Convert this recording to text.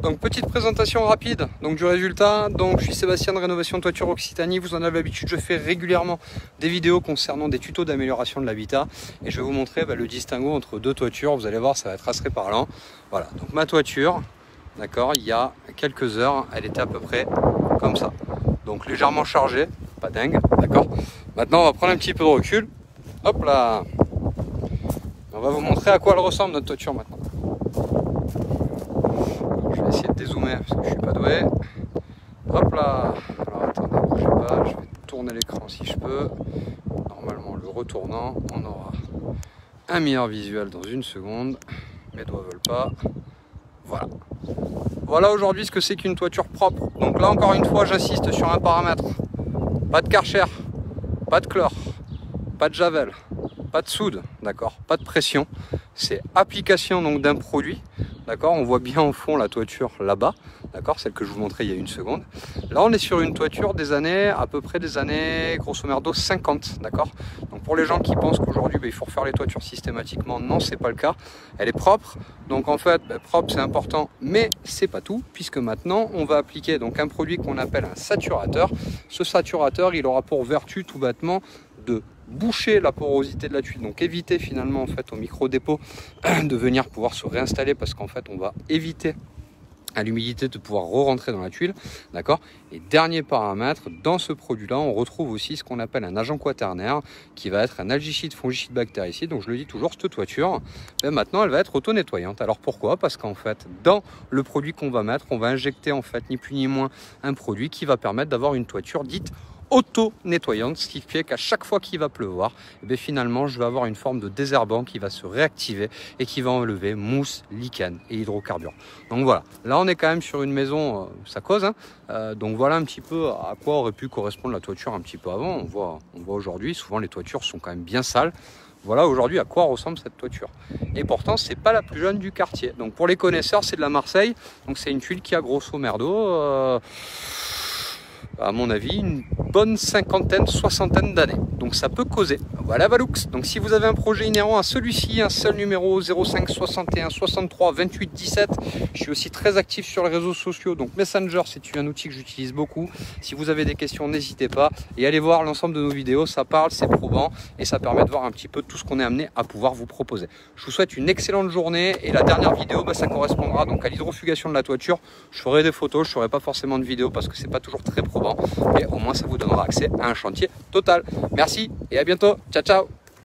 Donc petite présentation rapide donc du résultat. Donc je suis Sébastien de Rénovation Toiture Occitanie. Vous en avez l'habitude, je fais régulièrement des vidéos concernant des tutos d'amélioration de l'habitat et je vais vous montrer le distinguo entre deux toitures. Vous allez voir, ça va être assez parlant. Voilà, donc ma toiture, d'accord, il y a quelques heures, elle était à peu près comme ça. Donc légèrement chargée, pas dingue, d'accord. Maintenant on va prendre un petit peu de recul. Hop là. On va vous montrer à quoi elle ressemble notre toiture maintenant. Je vais essayer de dézoomer parce que je suis pas doué. Hop là. Alors attendez, bougez pas, je vais tourner l'écran si je peux. Normalement le retournant, on aura un meilleur visuel dans une seconde. Mes doigts veulent pas. Voilà. Voilà aujourd'hui ce que c'est qu'une toiture propre. Donc là encore une fois j'insiste sur un paramètre. Pas de Karcher, pas de chlore, pas de javel, pas de soude, d'accord, pas de pression. C'est application donc d'un produit, d'accord. On voit bien au fond la toiture là-bas, d'accord, celle que je vous montrais il y a une seconde. Là on est sur une toiture des années, à peu près des années grosso merdo 50, d'accord. Donc pour les gens qui pensent qu'aujourd'hui il faut refaire les toitures systématiquement, non c'est pas le cas. Elle est propre, donc en fait propre c'est important, mais c'est pas tout, puisque maintenant on va appliquer donc un produit qu'on appelle un saturateur. Ce saturateur il aura pour vertu tout bêtement de boucher la porosité de la tuile, donc éviter finalement en fait au micro dépôt de venir pouvoir se réinstaller, parce qu'en fait on va éviter à l'humidité de pouvoir re-rentrer dans la tuile, d'accord. Et dernier paramètre, dans ce produit là on retrouve aussi ce qu'on appelle un agent quaternaire qui va être un algicide, fongicide, bactéricide. Donc je le dis toujours, cette toiture maintenant elle va être auto-nettoyante. Alors pourquoi? Parce qu'en fait dans le produit qu'on va mettre, on va injecter en fait ni plus ni moins un produit qui va permettre d'avoir une toiture dite auto-nettoyante, ce qui fait qu'à chaque fois qu'il va pleuvoir, finalement je vais avoir une forme de désherbant qui va se réactiver et qui va enlever mousse, lichen et hydrocarbures. Donc voilà, là on est quand même sur une maison, ça cause, hein. Donc voilà un petit peu à quoi aurait pu correspondre la toiture un petit peu avant. On voit aujourd'hui, souvent les toitures sont quand même bien sales. Voilà aujourd'hui à quoi ressemble cette toiture. Et pourtant c'est pas la plus jeune du quartier. Donc pour les connaisseurs c'est de la Marseille, donc c'est une tuile qui a grosso merdo à mon avis une bonne cinquantaine, soixantaine d'années. Donc ça peut causer. Voilà Valux. Donc si vous avez un projet inhérent à celui-ci, un seul numéro 05 61 63 28 17. Je suis aussi très actif sur les réseaux sociaux. Donc Messenger, c'est un outil que j'utilise beaucoup. Si vous avez des questions, n'hésitez pas. Et allez voir l'ensemble de nos vidéos. Ça parle, c'est probant. Et ça permet de voir un petit peu tout ce qu'on est amené à pouvoir vous proposer. Je vous souhaite une excellente journée. Et la dernière vidéo, ça correspondra donc à l'hydrofugation de la toiture. Je ferai des photos, je ne ferai pas forcément de vidéo parce que c'est pas toujours très probant. Mais au moins ça vous donnera accès à un chantier total. Merci et à bientôt. Ciao ciao.